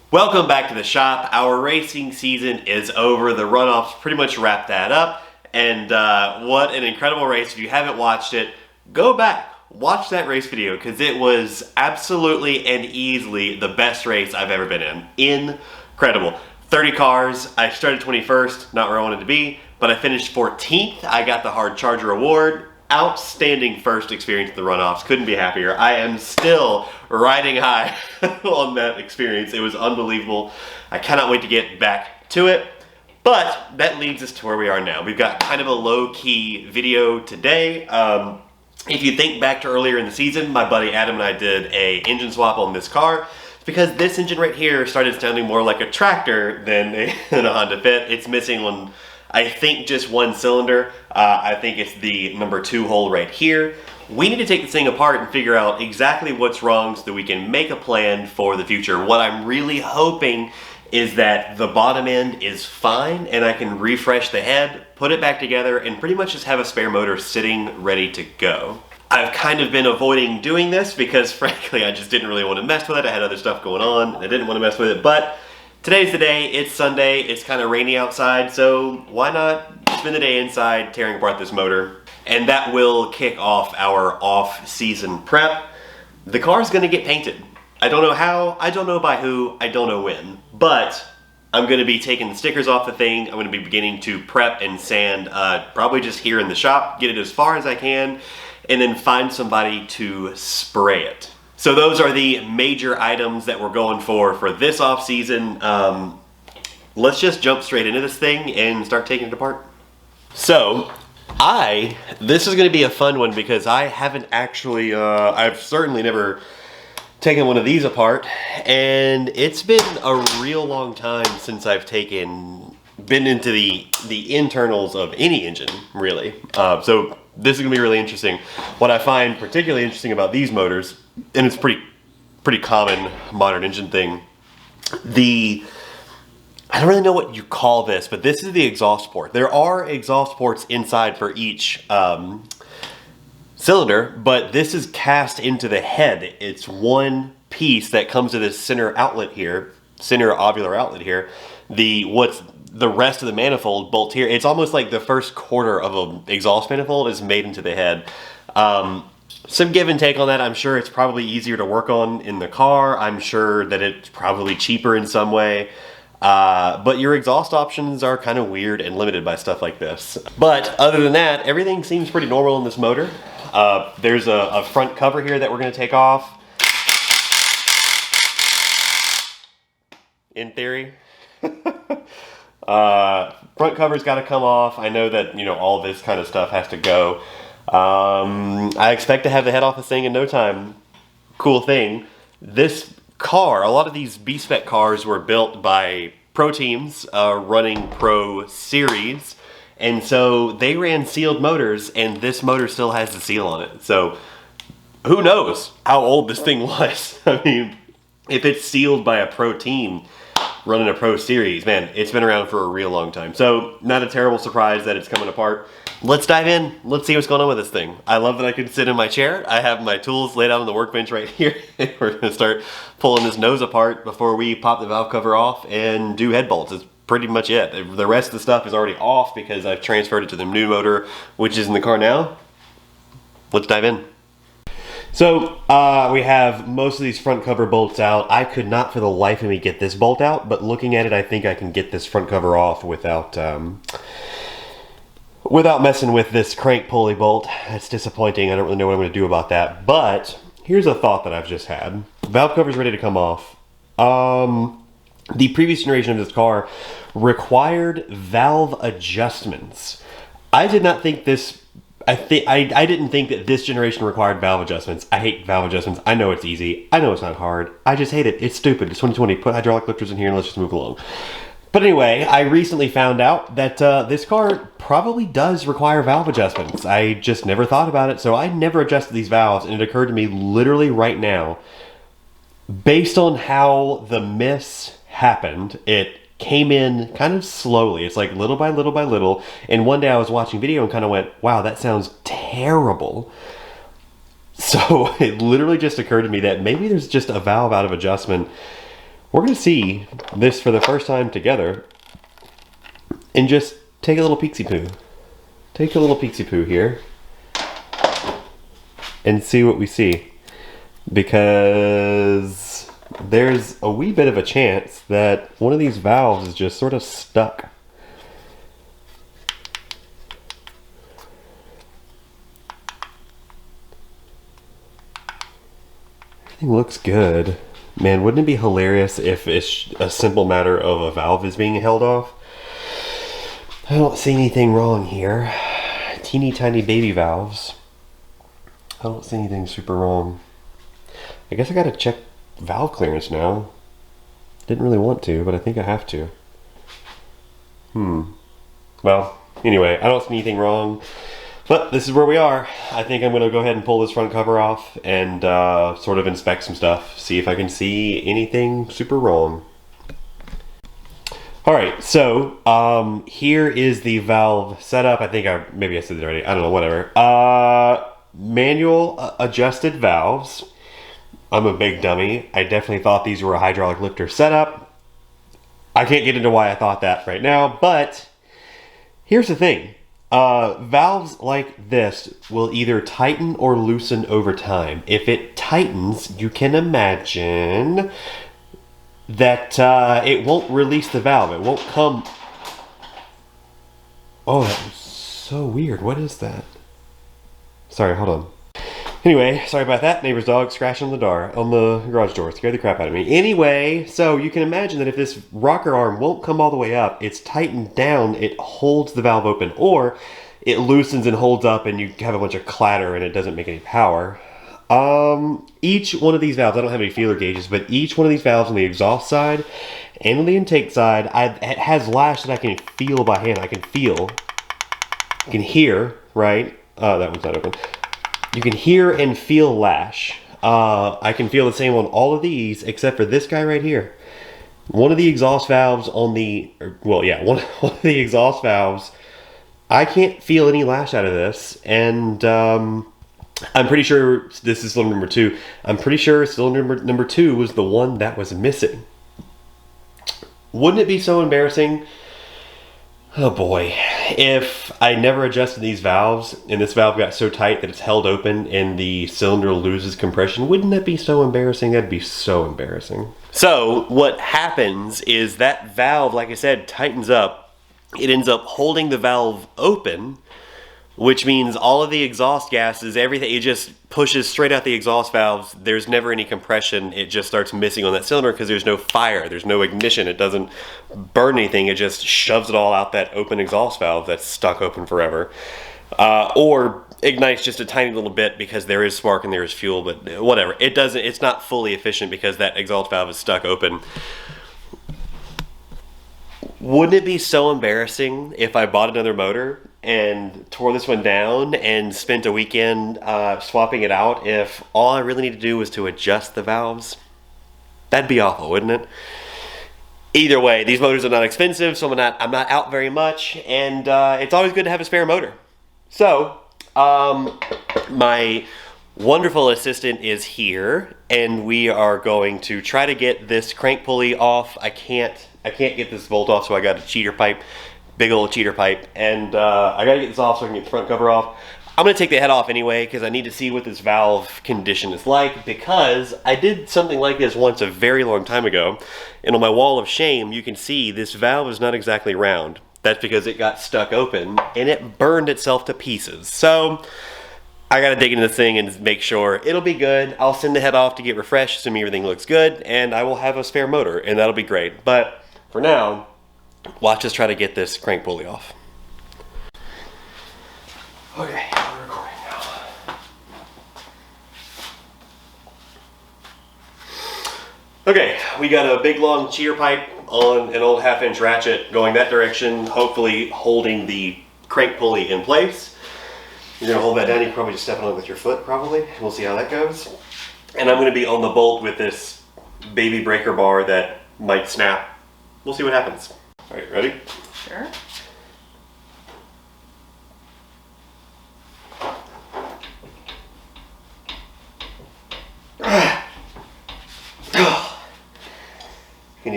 Welcome back to the shop. Our racing season is over. The runoffs pretty much wrapped that up. And what an incredible race. If you haven't watched it, go back. Watch that race video because it was absolutely and easily the best race I've ever been in. Incredible. 30 cars. I started 21st, not where I wanted to be, but I finished 14th. I got the Hard Charger Award. Outstanding first experience in the runoffs. Couldn't be happier. I am still riding high on that experience. It was unbelievable. I cannot wait to get back to it. But that leads us to where we are now. We've got kind of a low-key video today. If you think back to earlier in the season, my buddy Adam and I did a engine swap on this car. It's because this engine right here started sounding more like a tractor than a Honda Fit. It's missing one. I think just one cylinder. I think it's the number 2 hole right here. We need to take this thing apart and figure out exactly what's wrong so that we can make a plan for the future. What I'm really hoping is that the bottom end is fine and I can refresh the head, put it back together, and pretty much just have a spare motor sitting ready to go. I've kind of been avoiding doing this because frankly I just didn't really want to mess with it. I had other stuff going on. I didn't want to mess with it, but today's the day. It's Sunday. It's kind of rainy outside, so why not spend the day inside tearing apart this motor? And that will kick off our off-season prep. The car's gonna get painted. I don't know how, I don't know by who, I don't know when, but I'm gonna be taking the stickers off the thing. I'm gonna be beginning to prep and sand, probably just here in the shop, get it as far as I can, and then find somebody to spray it. So those are the major items that we're going for this off season. Let's just jump straight into this thing and start taking it apart. So this is going to be a fun one because I haven't actually, I've certainly never taken one of these apart, and it's been a real long time since I've been into the internals of any engine, really. So this is going to be really interesting. What I find particularly interesting about these motors, and it's pretty common modern engine thing, I don't really know what you call this, but this is the exhaust port. There are exhaust ports inside for each cylinder, but this is cast into the head. It's one piece that comes to this center outlet here, center ovular outlet here. What's the rest of the manifold bolt here. It's almost like the first quarter of an exhaust manifold is made into the head. Some give and take on that. I'm sure it's probably easier to work on in the car. I'm sure that it's probably cheaper in some way. But your exhaust options are kind of weird and limited by stuff like this. But other than that, everything seems pretty normal in this motor. There's a front cover here that we're going to take off. In theory. Front cover's got to come off. I know that, all this kind of stuff has to go. I expect to have the head off this thing in no time. Cool thing. This car, a lot of these B-spec cars were built by pro teams running pro series, and so they ran sealed motors, and this motor still has the seal on it. So who knows how old this thing was? I mean, if it's sealed by a pro team running a pro series, man, it's been around for a real long time. So not a terrible surprise that it's coming apart. Let's dive in. Let's see what's going on with this thing. I love that I can sit in my chair. I have my tools laid out on the workbench right here. We're going to start pulling this nose apart before we pop the valve cover off and do head bolts. It's pretty much it. The rest of the stuff is already off because I've transferred it to the new motor, which is in the car now. Let's dive in. So we have most of these front cover bolts out. I could not for the life of me get this bolt out, but looking at it, I think I can get this front cover off without messing with this crank pulley bolt. It's disappointing. I don't really know what I'm going to do about that. But here's a thought that I've just had. Valve cover's ready to come off. The previous generation of this car required valve adjustments. I did not think this. I didn't think that this generation required valve adjustments. I hate valve adjustments. I know it's easy. I know it's not hard. I just hate it. It's stupid. It's 2020. Put hydraulic lifters in here and let's just move along. But anyway, I recently found out that this car probably does require valve adjustments. I just never thought about it, so I never adjusted these valves, and it occurred to me literally right now, based on how the miss happened, it came in kind of slowly. It's like little by little by little. And one day I was watching video and kind of went, wow, that sounds terrible. So it literally just occurred to me that maybe there's just a valve out of adjustment We're going to see this for the first time together and just take a little peeksy-poo. Take a little peeksy-poo here and see what we see. Because there's a wee bit of a chance that one of these valves is just sort of stuck. Everything looks good. Man, wouldn't it be hilarious if it's a simple matter of a valve is being held off? I don't see anything wrong here. Teeny tiny baby valves. I don't see anything super wrong. I guess I gotta check valve clearance now. Didn't really want to, but I think I have to. Well, anyway, I don't see anything wrong. But this is where we are. I think I'm gonna go ahead and pull this front cover off and sort of inspect some stuff. See if I can see anything super wrong. Alright, so here is the valve setup. I think maybe I said it already. I don't know, whatever. Manual adjusted valves. I'm a big dummy. I definitely thought these were a hydraulic lifter setup. I can't get into why I thought that right now, but here's the thing. Valves like this will either tighten or loosen over time. If it tightens, you can imagine that it won't release the valve. It won't come. Oh, that was so weird. What is that? Sorry, hold on. Anyway, sorry about that. Neighbor's dog scratching on the garage door. Scared the crap out of me. Anyway, so you can imagine that if this rocker arm won't come all the way up, it's tightened down, it holds the valve open, or it loosens and holds up and you have a bunch of clatter and it doesn't make any power. Each one of these valves, I don't have any feeler gauges, but each one of these valves on the exhaust side and on the intake side, it has lash that I can feel by hand. I can hear, right? That one's not open. You can hear and feel lash. I can feel the same on all of these except for this guy right here. One of the exhaust valves on the, one of the exhaust valves, I can't feel any lash out of this. And I'm pretty sure this is cylinder number 2. I'm pretty sure cylinder number 2 was the one that was missing. Wouldn't it be so embarrassing? Oh boy, if I never adjusted these valves and this valve got so tight that it's held open and the cylinder loses compression, wouldn't that be so embarrassing? That'd be so embarrassing. So what happens is that valve, like I said, tightens up. It ends up holding the valve open, which means all of the exhaust gases, everything, it just pushes straight out the exhaust valves. There's never any compression. It just starts missing on that cylinder because there's no fire. There's no ignition. It doesn't burn anything. It just shoves it all out that open exhaust valve that's stuck open forever. Or ignites just a tiny little bit because there is spark and there is fuel, but whatever. It's not fully efficient because that exhaust valve is stuck open. Wouldn't it be so embarrassing if I bought another motor and tore this one down and spent a weekend swapping it out if all I really need to do was to adjust the valves? That'd be awful, wouldn't it? Either way, these motors are not expensive, so I'm not out very much, and it's always good to have a spare motor. So, my wonderful assistant is here, and we are going to try to get this crank pulley off. I can't get this bolt off, so I got a cheater pipe, big old cheater pipe, and I gotta get this off so I can get the front cover off. I'm gonna take the head off anyway because I need to see what this valve condition is like, because I did something like this once a very long time ago, and on my wall of shame you can see this valve is not exactly round. That's because it got stuck open and it burned itself to pieces. So I gotta dig into this thing and make sure it'll be good. I'll send the head off to get refreshed, assuming everything looks good, and I will have a spare motor, and that'll be great. But for now, watch us try to get this crank pulley off. Okay, we're recording now. Okay, we got a big long cheater pipe on an old 1/2-inch ratchet going that direction, hopefully holding the crank pulley in place. You're gonna hold that down, you can probably just step on it with your foot probably. We'll see how that goes. And I'm gonna be on the bolt with this baby breaker bar that might snap. We'll see what happens. All right, ready? Sure.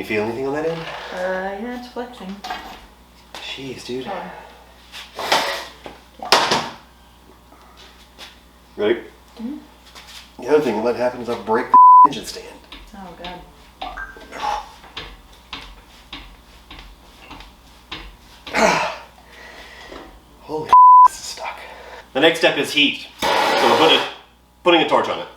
you feel anything on that end? Yeah, it's flexing. Jeez, dude. Oh. Ready? Mm-hmm. The other thing that might happen is I'll break the engine stand. Oh, God. Holy this is stuck. The next step is heat. So we're putting a torch on it.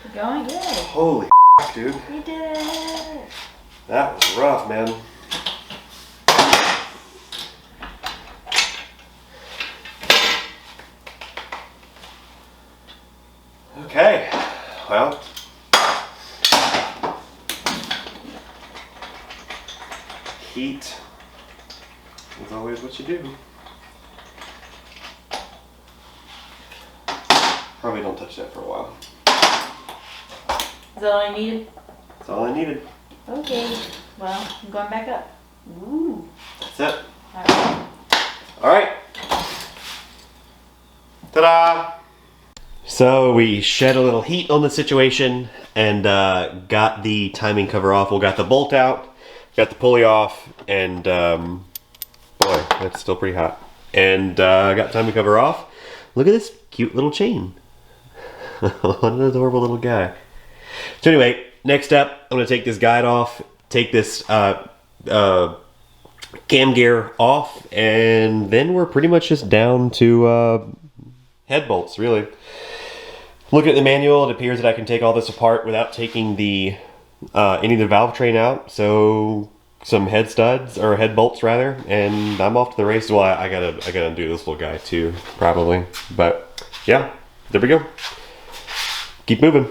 You're going good. Holy dude. You did it. That was rough, man. Okay, well, heat is always what you do. Probably don't touch that for a while. Is that all I needed? That's all I needed. Okay. Well, I'm going back up. Ooh. That's it. Alright. Alright. Ta-da! So we shed a little heat on the situation and got the timing cover off. We got the bolt out, got the pulley off, and boy, that's still pretty hot. And got the timing cover off. Look at this cute little chain. What an adorable little guy. So anyway, next step, I'm gonna take this guide off, take this cam gear off, and then we're pretty much just down to head bolts, really. Looking at the manual, it appears that I can take all this apart without taking the any of the valve train out. So some head studs, or head bolts rather, and I'm off to the races. Well, I gotta undo this little guy too, probably. But yeah, there we go. Keep moving.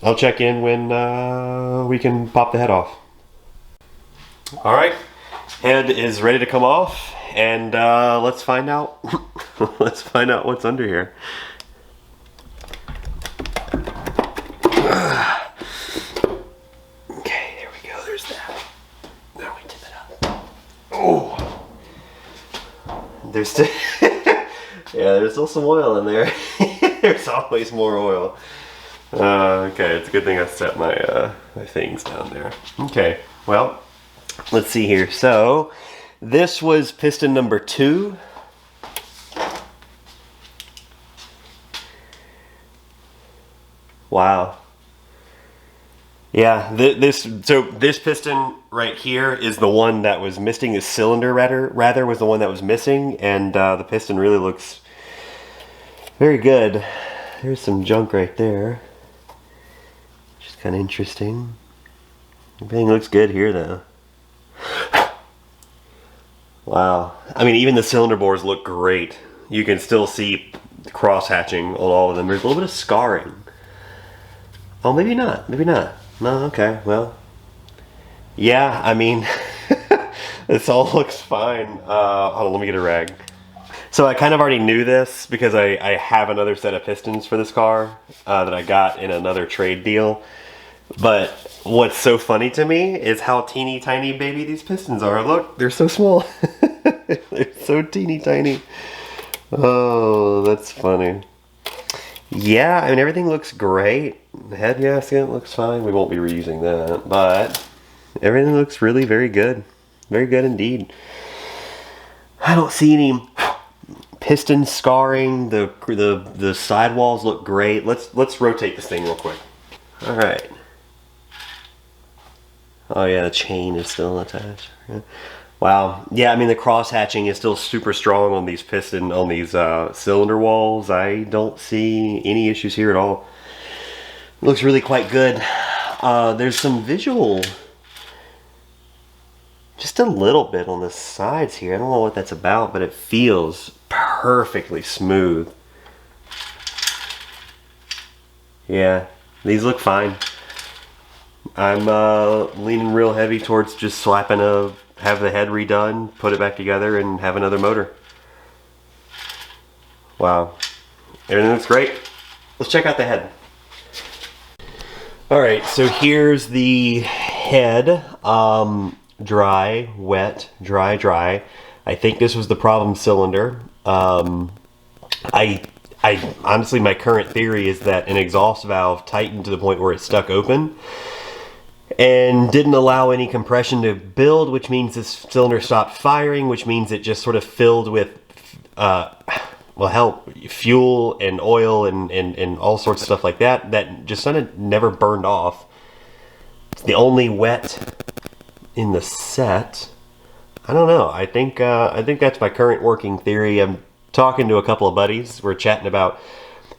I'll check in when we can pop the head off. All right, head is ready to come off, and let's find out. Let's find out what's under here. Okay, there we go. There's that. Now we tip it up. Oh, there's still yeah, there's still some oil in there. There's always more oil. Okay, it's a good thing I set my my things down there. Okay, well, let's see here. So this was piston number 2. Wow. Yeah, this piston right here is the one that was missing. The cylinder rather was the one that was missing, and the piston really looks very good. There's some junk right there, which is kind of interesting. Everything looks good here though. Wow. I mean, even the cylinder bores look great. You can still see cross hatching on all of them. There's a little bit of scarring. Oh, maybe not. Maybe not. No, okay, well. Yeah, I mean, this all looks fine. Hold on, let me get a rag. So I kind of already knew this because I have another set of pistons for this car that I got in another trade deal. But what's so funny to me is how teeny tiny baby these pistons are. Look, they're so small. They're so teeny tiny. Oh, that's funny. Yeah, I mean, everything looks great. The head gasket looks fine. We won't be reusing that, but everything looks really very good. Very good indeed. I don't see any piston scarring. The sidewalls look great. Let's rotate this thing real quick. All right. Oh yeah, the chain is still attached. Wow. Yeah, I mean the cross hatching is still super strong on these cylinder walls. I don't see any issues here at all. It looks really quite good. There's some visual, just a little bit on the sides here. I don't know what that's about, but it feels perfectly smooth. Yeah, these look fine. I'm leaning real heavy towards just slapping have the head redone, put it back together, and have another motor. Wow. Everything looks great. Let's check out the head. Alright, so here's the head. dry, wet, dry, dry. I think this was the problem cylinder. I honestly, my current theory is that an exhaust valve tightened to the point where it stuck open and didn't allow any compression to build, which means this cylinder stopped firing, which means it just sort of filled with, well, hell, fuel and oil and all sorts of stuff like that that just kind of never burned off. It's the only wet in the set. I don't know. I think that's my current working theory. I'm talking to a couple of buddies. We're chatting about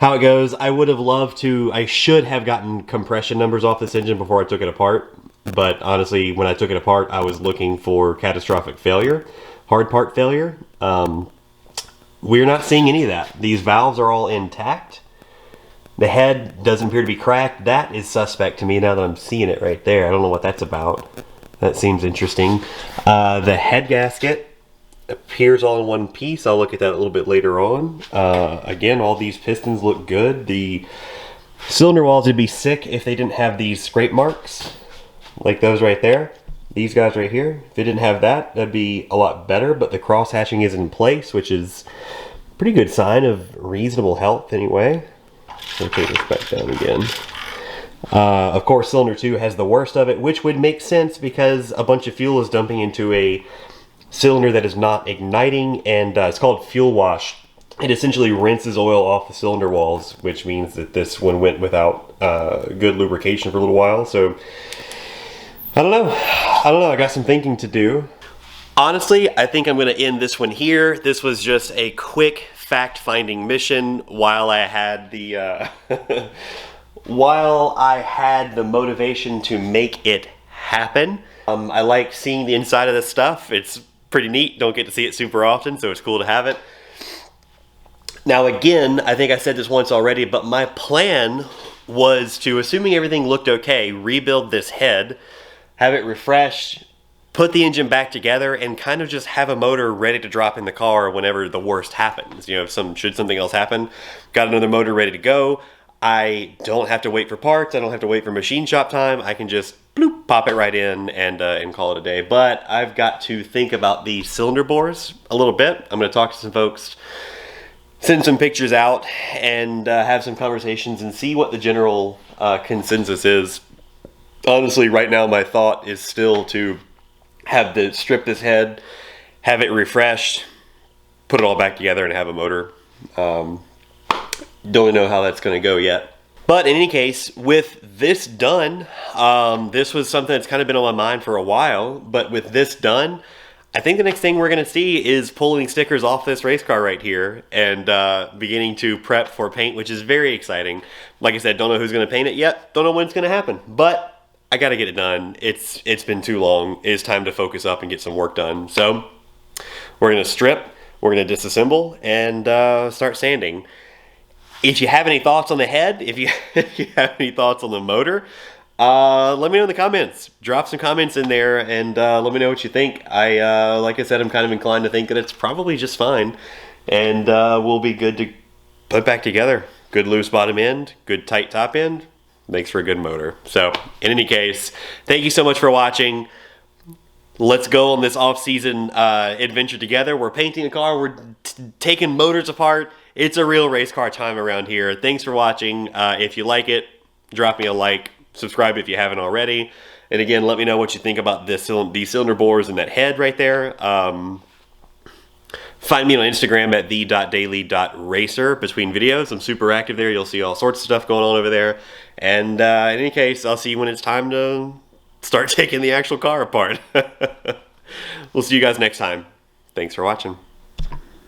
how it goes. I should have gotten compression numbers off this engine before I took it apart. But honestly, when I took it apart, I was looking for catastrophic failure, hard part failure. We're not seeing any of that. These valves are all intact. The head doesn't appear to be cracked. That is suspect to me now that I'm seeing it right there. I don't know what that's about. That seems interesting. The head gasket appears all in one piece. I'll look at that a little bit later on. Again, all these pistons look good. The cylinder walls would be sick if they didn't have these scrape marks, like those right there. These guys right here. If they didn't have that, that'd be a lot better, but the cross hatching is in place, which is a pretty good sign of reasonable health anyway. I'll take this back down again. Of course, cylinder 2 has the worst of it, which would make sense because a bunch of fuel is dumping into a cylinder that is not igniting, and it's called fuel wash. It essentially rinses oil off the cylinder walls, which means that this one went without good lubrication for a little while. So I don't know. I got some thinking to do. Honestly, I think I'm going to end this one here. This was just a quick fact-finding mission while I had the while I had the motivation to make it happen. I like seeing the inside of this stuff. It's pretty neat. Don't get to see it super often, so it's cool to have it. Now again, I think I said this once already, but my plan was to, assuming everything looked okay, rebuild this head, have it refreshed, put the engine back together, and kind of just have a motor ready to drop in the car whenever the worst happens. You know, should something else happen, got another motor ready to go. I don't have to wait for parts. I don't have to wait for machine shop time. I can just bloop, pop it right in and call it a day. But I've got to think about the cylinder bores a little bit. I'm going to talk to some folks, send some pictures out, and have some conversations and see what the general consensus is. Honestly, right now my thought is still to strip this head, have it refreshed, put it all back together, and have a motor. Don't know how that's going to go yet. But in any case, with this done, this was something that's kind of been on my mind for a while, but with this done, I think the next thing we're going to see is pulling stickers off this race car right here and beginning to prep for paint, which is very exciting. Like I said, don't know who's going to paint it yet, don't know when it's going to happen, but I got to get it done. It's been too long. It's time to focus up and get some work done. So we're going to strip, we're going to disassemble, and start sanding. If you have any thoughts on the head, if you have any thoughts on the motor, let me know in the comments. Drop some comments in there and let me know what you think. Like I said, I'm kind of inclined to think that it's probably just fine and will be good to put back together. Good loose bottom end, good tight top end, makes for a good motor. So in any case, thank you so much for watching. Let's go on this off-season adventure together. We're painting a car, we're taking motors apart. It's a real race car time around here. Thanks for watching. If you like it, drop me a like. Subscribe if you haven't already. And again, let me know what you think about these cylinder bores and that head right there. Find me on Instagram at The.Daily.Racer between videos. I'm super active there. You'll see all sorts of stuff going on over there. And in any case, I'll see you when it's time to start taking the actual car apart. We'll see you guys next time. Thanks for watching.